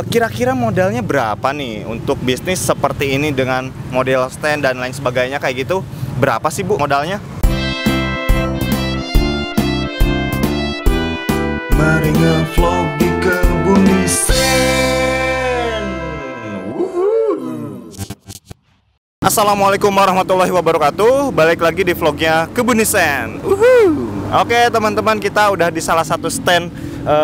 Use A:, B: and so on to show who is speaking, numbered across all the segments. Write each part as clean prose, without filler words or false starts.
A: Kira-kira modalnya berapa nih untuk bisnis seperti ini dengan model stand dan lain sebagainya kayak gitu? Berapa sih Bu modalnya? Mari ngevlog di Kebun Sen. Assalamualaikum warahmatullahi wabarakatuh. Balik lagi di vlognya Kebun Sen. Oke teman-teman, kita udah di salah satu stand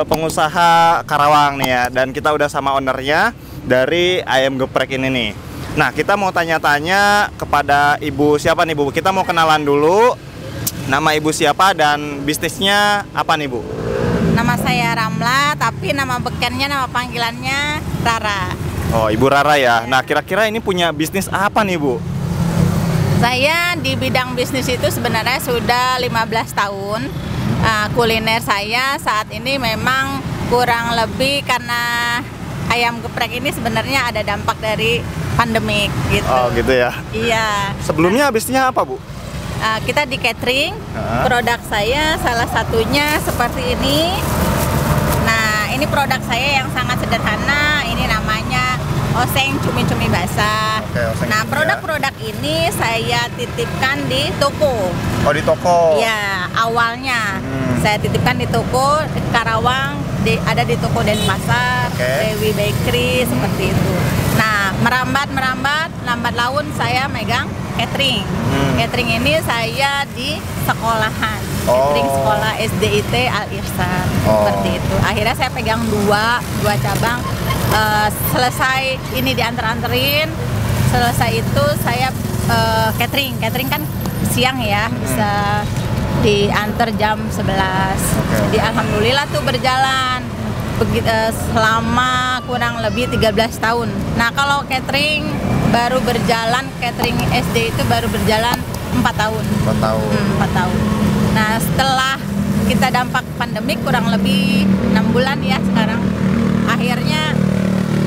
A: pengusaha Karawang nih ya. Dan kita udah sama ownernya dari ayam geprek ini nih. Nah, kita mau tanya-tanya kepada ibu siapa nih Bu? Kita mau kenalan dulu. Nama ibu siapa dan bisnisnya apa nih Bu?
B: Nama saya Ramla, tapi nama bekennya, nama panggilannya Rara.
A: Oh, Ibu Rara ya. Nah, kira-kira ini punya bisnis apa nih Bu?
B: Saya di bidang bisnis itu sebenarnya sudah 15 tahun. Kuliner saya saat ini memang kurang lebih karena ayam geprek ini sebenarnya ada dampak dari pandemik gitu.
A: Oh, gitu ya.
B: Iya.
A: Sebelumnya bisnisnya apa Bu?
B: Kita di catering, produk saya salah satunya seperti ini. Nah, ini produk saya yang sangat sederhana. Ini namanya oseng cumi-cumi basah.
A: Oke,
B: nah, produk-produk ini saya titipkan di toko.
A: Oh, di toko?
B: Ya, awalnya saya titipkan di toko di Karawang, ada di toko Denpasar, Dewi Bakery, seperti itu. Nah, merambat, lambat laun saya megang catering. Catering ini saya di sekolahan, catering sekolah SDIT Al Irsan, seperti itu. Akhirnya saya pegang dua cabang. Selesai ini diantar-anterin, selesai itu saya catering kan siang ya, bisa diantar jam 11. Jadi alhamdulillah tuh berjalan selama kurang lebih 13 tahun. Nah, kalau catering baru berjalan, catering SD itu baru berjalan 4 tahun. 4 tahun. Nah, setelah kita dampak pandemik kurang lebih 6 bulan ya sekarang. Akhirnya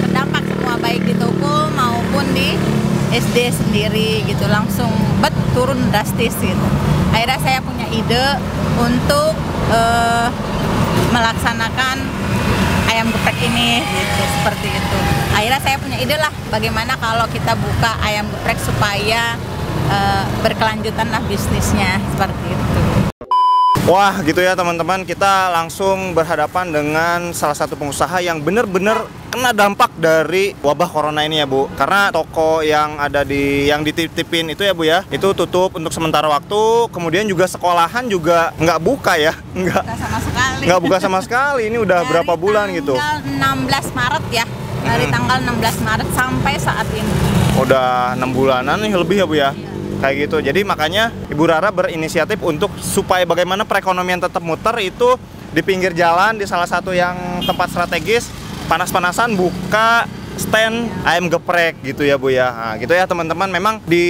B: terdampak semua, baik di toko maupun di SD sendiri gitu, langsung turun drastis gitu. Akhirnya saya punya ide untuk melaksanakan ayam geprek ini gitu, seperti itu. Akhirnya saya punya ide lah, bagaimana kalau kita buka ayam geprek supaya berkelanjutan lah bisnisnya, seperti itu.
A: Wah, gitu ya teman-teman, kita langsung berhadapan dengan salah satu pengusaha yang benar-benar kena dampak dari wabah corona ini ya Bu. Karena toko yang ada yang dititipin itu ya Bu ya, itu tutup untuk sementara waktu. Kemudian juga sekolahan juga nggak buka ya, nggak buka sama sekali. Ini udah dari berapa bulan gitu?
B: Tanggal 16 Maret ya, dari tanggal 16 Maret sampai saat ini.
A: Udah 6 bulanan nih lebih ya Bu ya. Kayak gitu. Jadi makanya Ibu Rara berinisiatif untuk supaya bagaimana perekonomian tetap muter itu di pinggir jalan, di salah satu yang tempat strategis, panas-panasan buka stand ayam geprek gitu ya Bu ya. Nah, gitu ya teman-teman, memang di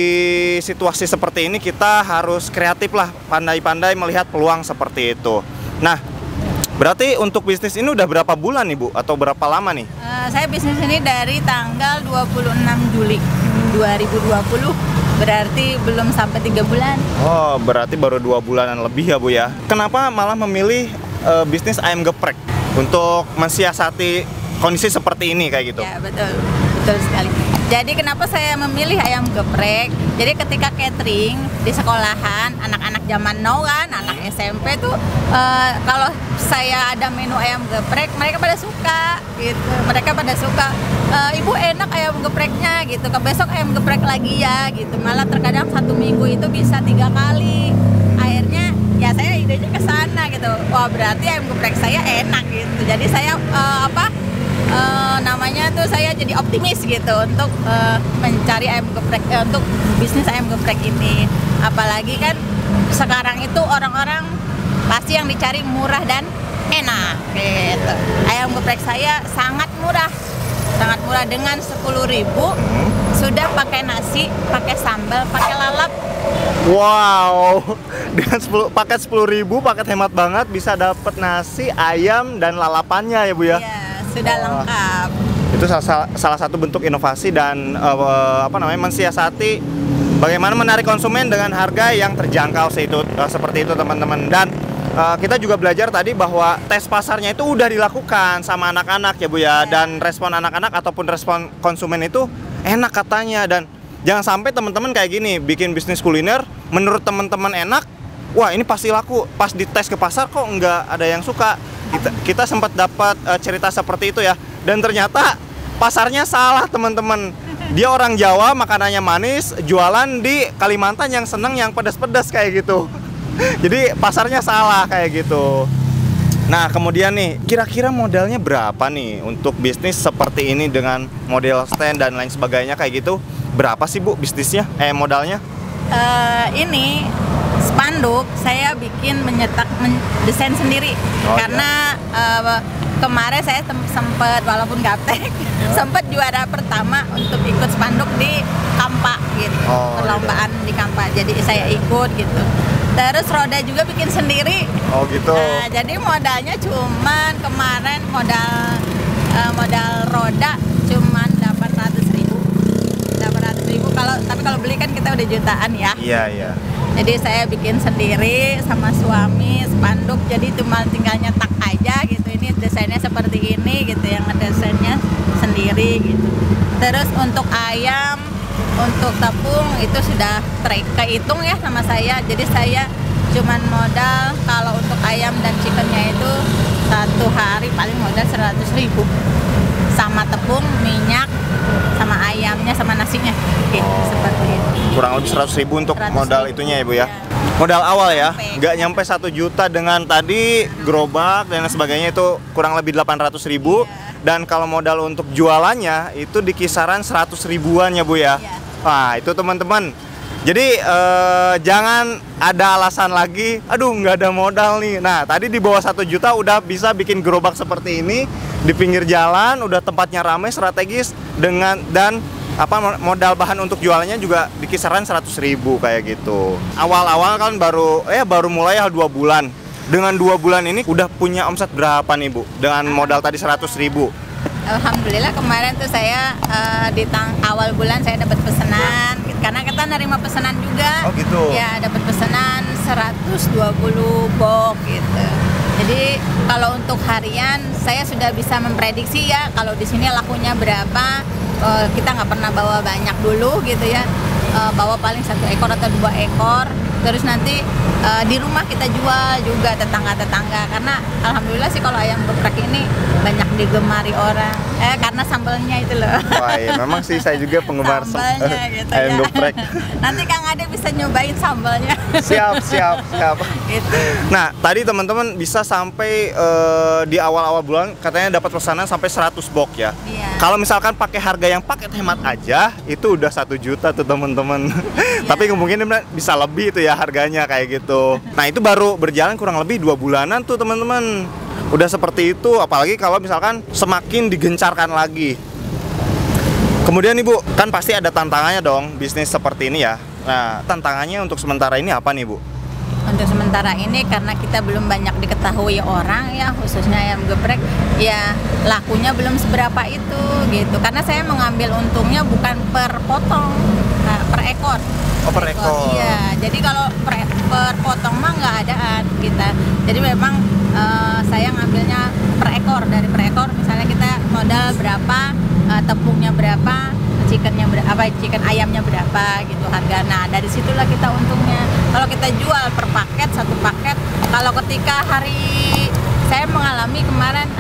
A: situasi seperti ini kita harus kreatif lah, pandai-pandai melihat peluang seperti itu. Nah, berarti untuk bisnis ini udah berapa bulan nih Bu? Atau berapa lama nih?
B: Saya bisnis ini dari tanggal 26 Juli 2020. Berarti belum sampai 3 bulan. Oh,
A: berarti baru 2 bulanan lebih ya Bu ya. Kenapa malah memilih bisnis ayam geprek untuk mensiasati kondisi seperti ini kayak gitu?
B: Ya, betul sekali. Jadi kenapa saya memilih ayam geprek? Jadi ketika catering di sekolahan, anak-anak zaman now kan, anak SMP tuh kalau saya ada menu ayam geprek, mereka pada suka gitu. Mereka pada suka, Ibu enak ayam gepreknya gitu. Besok ayam geprek lagi ya gitu. Malah terkadang 1 minggu itu bisa 3 kali. Akhirnya ya saya idenya ke sana gitu. Wah, berarti ayam geprek saya enak gitu. Jadi saya namanya tuh saya jadi optimis gitu untuk mencari ayam geprek, untuk bisnis ayam geprek ini. Apalagi kan sekarang itu orang-orang pasti yang dicari murah dan enak gitu. Ayam geprek saya sangat murah dengan 10.000 sudah pakai nasi, pakai sambal, pakai lalap.
A: Wow, dengan paket 10.000, paket hemat banget, bisa dapat nasi, ayam dan lalapannya ya Bu ya.
B: Iya, sudah lengkap.
A: Itu salah satu bentuk inovasi dan mensiasati bagaimana menarik konsumen dengan harga yang terjangkau seperti itu teman-teman. Dan kita juga belajar tadi bahwa tes pasarnya itu udah dilakukan sama anak-anak ya Bu ya, dan respon anak-anak ataupun respon konsumen itu enak katanya. Dan jangan sampai teman-teman kayak gini bikin bisnis kuliner, menurut teman-teman enak, wah ini pasti laku, pas dites ke pasar kok nggak ada yang suka. Kita sempat dapat cerita seperti itu ya, dan ternyata pasarnya salah teman-teman. Dia orang Jawa, makanannya manis, jualan di Kalimantan yang seneng yang pedas-pedas kayak gitu. Jadi pasarnya salah kayak gitu. Nah kemudian nih, kira-kira modalnya berapa nih untuk bisnis seperti ini dengan model stand dan lain sebagainya kayak gitu? Berapa sih Bu bisnisnya? Modalnya?
B: Ini spanduk saya bikin desain sendiri. Karena kemarin saya sempat, walaupun gaptek, sempat juara pertama untuk ikut spanduk di Kampa gitu, perlombaan di Kampa. Jadi saya ikut gitu. Terus roda juga bikin sendiri. Oh gitu. Jadi modalnya cuman kemarin modal roda cuman 800.000. 800.000 tapi kalau beli kan kita udah jutaan ya. Iya. Jadi saya bikin sendiri sama suami spanduk, jadi cuma tinggal nyetak aja gitu. Ini desainnya seperti ini gitu, yang desainnya sendiri gitu. Terus untuk ayam, untuk tepung itu sudah kehitung ya sama saya. Jadi saya cuman modal kalau untuk ayam dan chickennya itu satu hari paling modal 100.000, sama tepung, minyak, sama ayamnya, sama nasinya gitu, seperti itu.
A: Kurang lebih 100.000 untuk modal itunya ya Bu ya. Modal awal ya, nggak nyampe 1 juta dengan tadi gerobak dan sebagainya, itu kurang lebih 800.000. Dan kalau modal untuk jualannya itu di kisaran 100 ribuan ya Bu ya. Wah itu teman-teman. Jadi jangan ada alasan lagi, aduh nggak ada modal nih. Nah tadi di bawah 1 juta udah bisa bikin gerobak seperti ini di pinggir jalan, udah tempatnya ramai, strategis, dan modal bahan untuk jualannya juga di kisaran 100.000 kayak gitu. Awal-awal kan baru mulai 2 bulan. Dengan 2 bulan ini udah punya omset berapa nih Bu? Dengan modal tadi 100.000.
B: Alhamdulillah kemarin tuh saya di awal bulan saya dapat pesanan, karena kita nerima pesanan juga. Oh gitu. Ya dapat pesanan 120 box gitu. Jadi kalau untuk harian saya sudah bisa memprediksi ya, kalau di sini lakunya berapa. Kita nggak pernah bawa banyak dulu gitu ya, bawa paling 1 ekor atau 2 ekor. Terus nanti di rumah kita jual juga tetangga-tetangga, karena alhamdulillah sih kalau ayam geprek ini banyak digemari orang, karena sambalnya itu loh. Wah iya, memang sih saya juga penggemar sambalnya gitu ayam geprek. Nanti Kang Ade bisa nyobain sambalnya.
A: Siap. Gitu. Nah tadi teman-teman bisa sampai di awal-awal bulan katanya dapat pesanan sampai 100 box ya. Kalau misalkan pakai harga yang paket hemat aja itu udah 1 juta tuh teman-teman. Tapi kemungkinan bisa lebih itu ya harganya kayak gitu. Nah itu baru berjalan kurang lebih 2 bulanan tuh teman-teman. Udah seperti itu, apalagi kalau misalkan semakin digencarkan lagi. Kemudian Ibu, kan pasti ada tantangannya dong bisnis seperti ini ya. Nah tantangannya untuk sementara ini apa nih Bu?
B: Untuk sementara ini karena kita belum banyak diketahui orang ya, khususnya ayam geprek, ya lakunya belum seberapa itu gitu. Karena saya mengambil untungnya bukan per potong, per ekor.
A: Oh per ekor.
B: Iya, jadi kalau per potong mah nggak adaan kita. Jadi memang saya ngambilnya per ekor. Dari per ekor misalnya kita modal berapa, tepungnya berapa, chicken ayamnya berapa gitu harga. Nah dari situlah kita untungnya. Kalau kita jual per paket, 1 paket, kalau ketika saya mengalami kemarin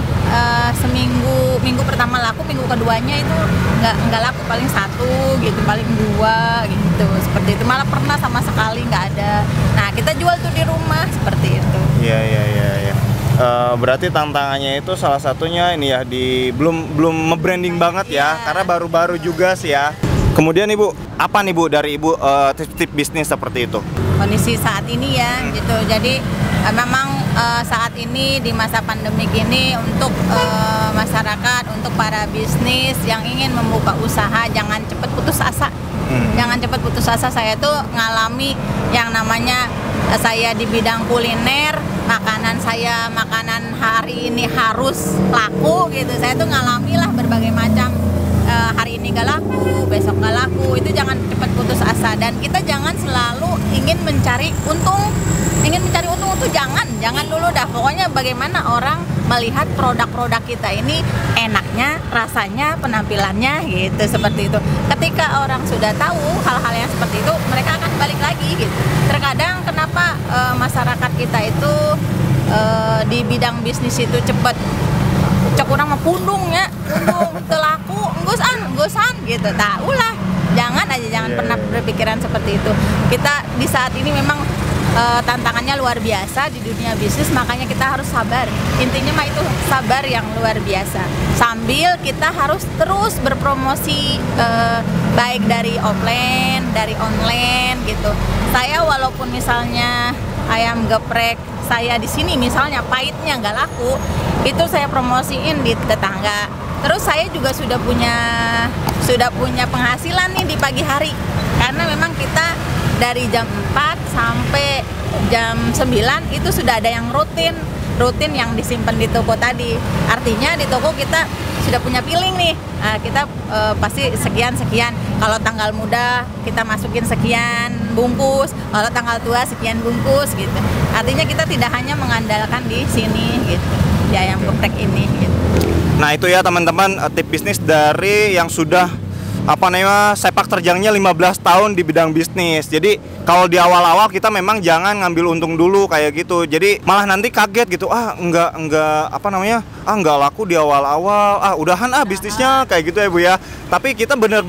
B: minggu pertama laku, minggu keduanya itu nggak laku, paling 1 gitu, paling 2 gitu, seperti itu. Malah pernah sama sekali nggak ada. Nah kita jual tuh di rumah seperti itu.
A: Iya. Berarti tantangannya itu salah satunya ini ya, belum nge-branding banget ya, karena baru-baru juga sih ya. Kemudian Ibu, apa nih Bu dari Ibu tips-tips bisnis seperti itu?
B: Kondisi saat ini ya gitu. Jadi memang saat ini di masa pandemik ini untuk masyarakat, untuk para bisnis yang ingin membuka usaha, jangan cepat putus asa. Jangan cepat putus asa. Saya tuh ngalami yang namanya saya di bidang kuliner, makanan hari ini harus laku gitu. Saya tuh ngalami lah berbagai macam, hari ini gak laku, besok gak laku. Itu jangan cepat putus putus asa, dan kita jangan selalu ingin mencari untung itu jangan dulu dah. Pokoknya bagaimana orang melihat produk-produk kita ini enaknya, rasanya, penampilannya gitu, seperti itu. Ketika orang sudah tahu hal-hal yang seperti itu, mereka akan balik lagi gitu. Terkadang kenapa masyarakat kita itu di bidang bisnis itu cepat cek orang mah pundung telaku enggusan gitu. Ulah jangan pernah berpikiran seperti itu. Kita di saat ini memang tantangannya luar biasa di dunia bisnis, makanya kita harus sabar. Intinya mah itu sabar yang luar biasa. Sambil kita harus terus berpromosi, baik dari offline, dari online gitu. Saya walaupun misalnya ayam geprek saya di sini misalnya pahitnya nggak laku, itu saya promosiin di tetangga. Terus saya juga sudah punya penghasilan nih di pagi hari, karena memang kita dari jam 4 sampai jam 9 itu sudah ada yang rutin yang disimpan di toko tadi. Artinya di toko kita sudah punya feeling nih, kita pasti sekian. Kalau tanggal muda kita masukin sekian bungkus, kalau tanggal tua sekian bungkus gitu. Artinya kita tidak hanya mengandalkan di sini gitu, di ayam geprek ini gitu.
A: Nah itu ya teman-teman, tip bisnis dari yang sudah sepak terjangnya 15 tahun di bidang bisnis. Jadi kalau di awal-awal kita memang jangan ngambil untung dulu kayak gitu. Jadi malah nanti kaget gitu, enggak laku di awal-awal. Udahan bisnisnya kayak gitu ya Bu ya. Tapi kita bener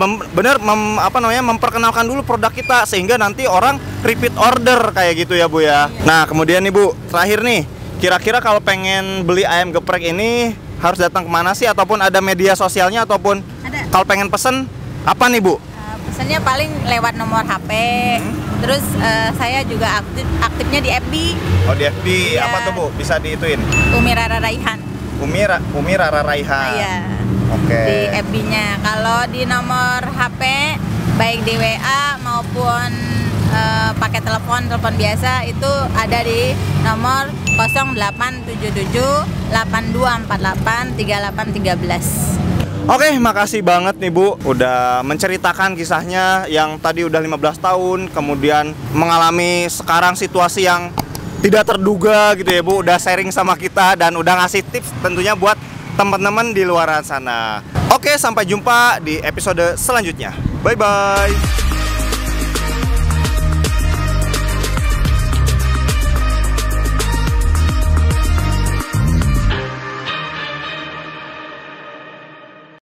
A: memperkenalkan dulu produk kita sehingga nanti orang repeat order kayak gitu ya Bu ya. Nah, kemudian nih Bu, terakhir nih, kira-kira kalau pengen beli ayam geprek ini harus datang kemana sih, ataupun ada media sosialnya, ataupun kalau pengen pesen apa nih Bu?
B: Pesannya paling lewat nomor HP. Terus saya juga aktifnya di FB.
A: Oh di FB, ya. Apa tuh Bu? Bisa diituin?
B: Umi Rara Raihan.
A: Umi Rara Raihan.
B: Iya.
A: Oke.
B: Di FB-nya. Kalau di nomor HP baik di WA maupun pakai telepon biasa itu ada di nomor 0877 8248 3813.
A: Oke, makasih banget nih Bu udah menceritakan kisahnya yang tadi udah 15 tahun, kemudian mengalami sekarang situasi yang tidak terduga gitu ya Bu, udah sharing sama kita dan udah ngasih tips tentunya buat teman-teman di luar sana. Oke, sampai jumpa di episode selanjutnya. Bye-bye.